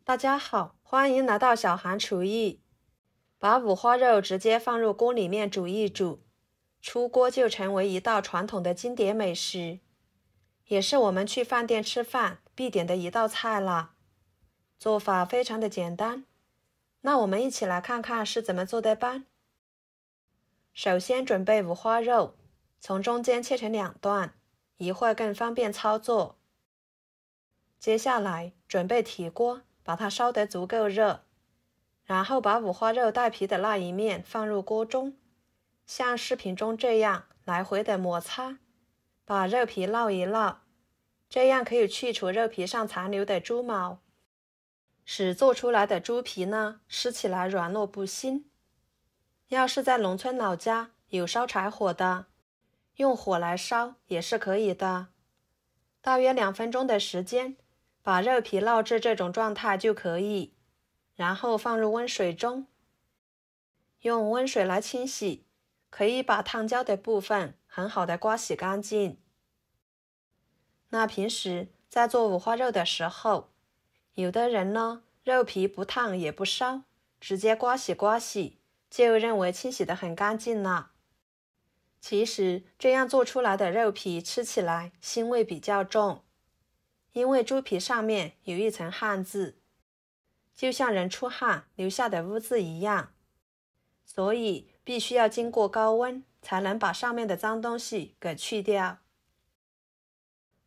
大家好，欢迎来到小韩厨艺。把五花肉直接放入锅里面煮一煮，出锅就成为一道传统的经典美食，也是我们去饭店吃饭必点的一道菜了。做法非常的简单，那我们一起来看看是怎么做的吧。首先准备五花肉，从中间切成2段，一会儿更方便操作。接下来准备铁锅，把它烧得足够热，然后把五花肉带皮的那一面放入锅中，像视频中这样来回的摩擦，把肉皮烙一烙，这样可以去除肉皮上残留的猪毛，使做出来的猪皮呢吃起来软糯不腥。要是在农村老家有烧柴火的，用火来烧也是可以的。大约2分钟的时间，把肉皮烙至这种状态就可以，然后放入温水中，用温水来清洗，可以把烫焦的部分很好的刮洗干净。那平时在做五花肉的时候，有的人呢，肉皮不烫也不烧，直接刮洗，就认为清洗得很干净了。其实这样做出来的肉皮吃起来腥味比较重，因为猪皮上面有一层汗渍，就像人出汗留下的污渍一样，所以必须要经过高温才能把上面的脏东西给去掉。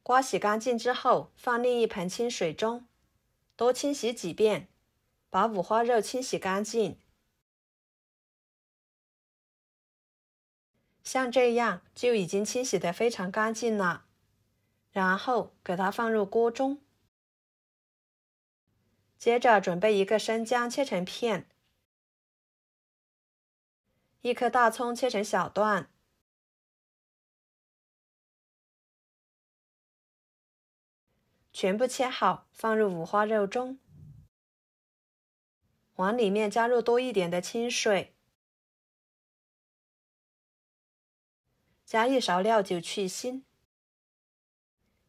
刮洗干净之后，放另一盆清水中，多清洗几遍，把五花肉清洗干净。像这样就已经清洗得非常干净了，然后给它放入锅中。接着准备一个生姜切成片，一颗大葱切成小段，全部切好放入五花肉中，往里面加入多一点的清水，加1勺料酒去腥，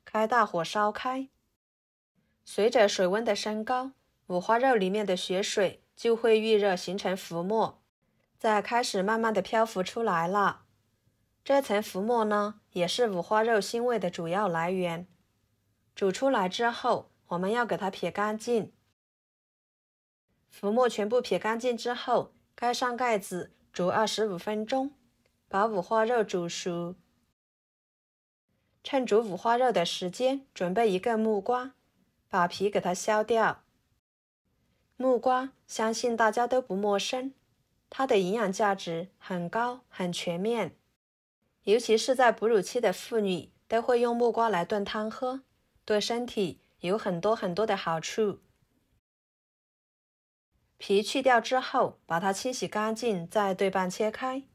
开大火烧开。随着水温的升高，五花肉里面的血水就会遇热形成浮沫，再开始慢慢的漂浮出来了。这层浮沫呢，也是五花肉腥味的主要来源。煮出来之后，我们要给它撇干净。浮沫全部撇干净之后，盖上盖子煮25分钟，把五花肉煮熟。趁煮五花肉的时间，准备一个木瓜，把皮给它削掉。木瓜相信大家都不陌生，它的营养价值很高，很全面，尤其是在哺乳期的妇女都会用木瓜来炖汤喝，对身体有很多的好处。皮去掉之后，把它清洗干净，再对半切开。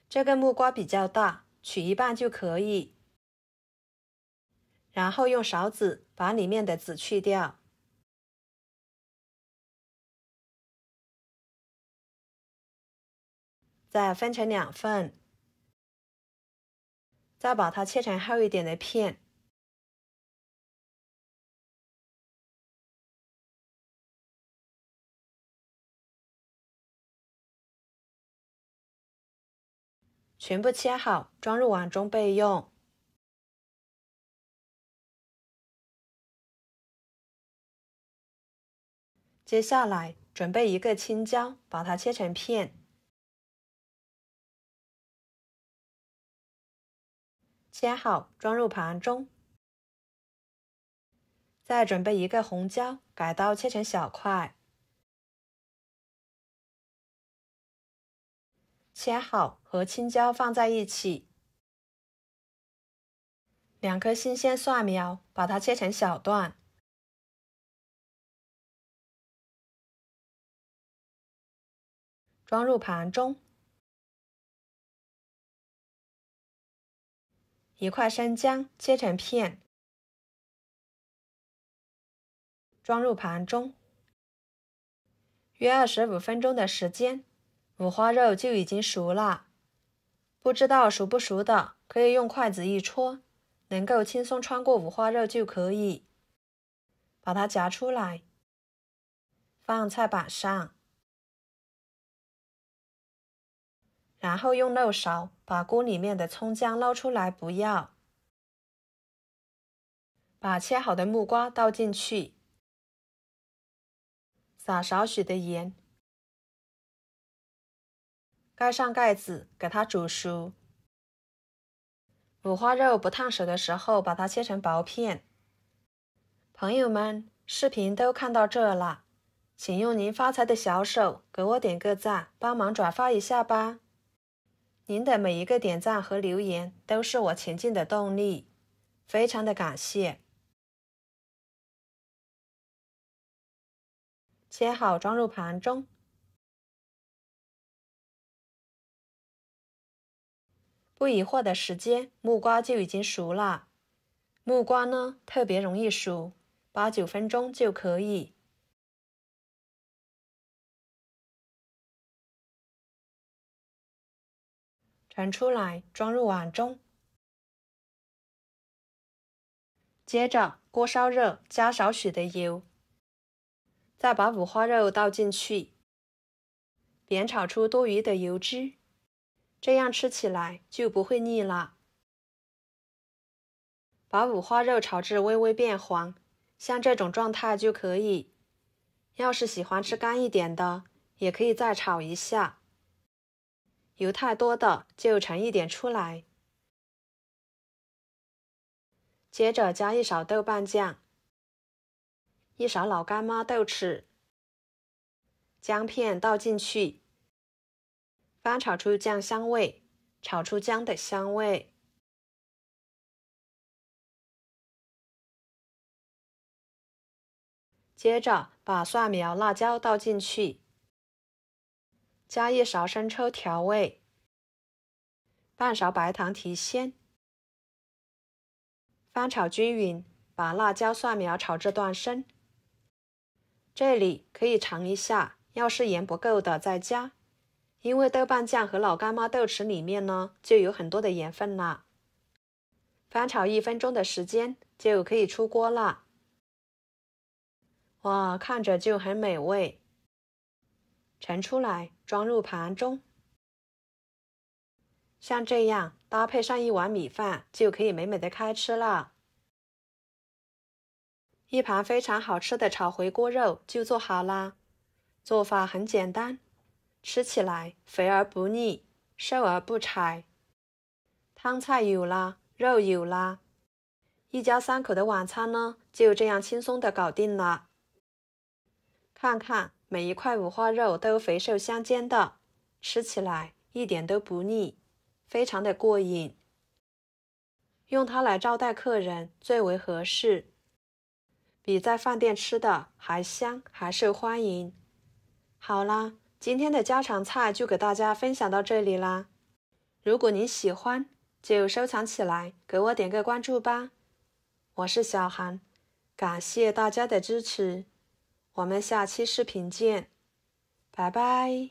这个木瓜比较大，取一半就可以。然后用勺子把里面的籽去掉。再分成2份，再把它切成厚一点的片。全部切好，装入碗中备用。接下来准备一个青椒，把它切成片，切好装入盘中。再准备一个红椒，改刀切成小块，切好和青椒放在一起。2颗新鲜蒜苗，把它切成小段，装入盘中。1块生姜切成片，装入盘中。约25分钟的时间，五花肉就已经熟了。不知道熟不熟的，可以用筷子一戳，能够轻松穿过五花肉就可以。把它夹出来，放菜板上，然后用漏勺把锅里面的葱姜捞出来不要。把切好的木瓜倒进去，撒少许的盐，盖上盖子给它煮熟。五花肉不烫手的时候，把它切成薄片。朋友们，视频都看到这了，请用您发财的小手给我点个赞，帮忙转发一下吧。您的每一个点赞和留言都是我前进的动力，非常的感谢。切好装入盘中。不一会儿的时间，木瓜就已经熟了。木瓜呢，特别容易熟，8、9分钟就可以。盛出来，装入碗中。接着，锅烧热，加少许的油，再把五花肉倒进去，煸炒出多余的油脂，这样吃起来就不会腻了。把五花肉炒至微微变黄，像这种状态就可以。要是喜欢吃干一点的，也可以再炒一下。油太多的就盛一点出来。接着加1勺豆瓣酱，1勺老干妈豆豉，姜片倒进去，翻炒出酱香味，炒出姜的香味。接着把蒜苗、辣椒倒进去，加1勺生抽调味，半勺白糖提鲜，翻炒均匀，把辣椒、蒜苗炒至断生。这里可以尝一下，要是盐不够的再加，因为豆瓣酱和老干妈豆豉里面呢就有很多的盐分了。翻炒1分钟的时间就可以出锅了。哇，看着就很美味。盛出来，装入盘中。像这样搭配上1碗米饭，就可以美美的开吃了。一盘非常好吃的炒回锅肉就做好啦。做法很简单，吃起来肥而不腻，瘦而不柴。汤菜有啦，肉有啦，一家3口的晚餐呢，就这样轻松的搞定了。看看每一块五花肉都肥瘦相间的，吃起来一点都不腻，非常的过瘾。用它来招待客人最为合适，比在饭店吃的还香还受欢迎。好啦，今天的家常菜就给大家分享到这里啦。如果您喜欢，就收藏起来，给我点个关注吧。我是小韩，感谢大家的支持。我们下期视频见，拜拜。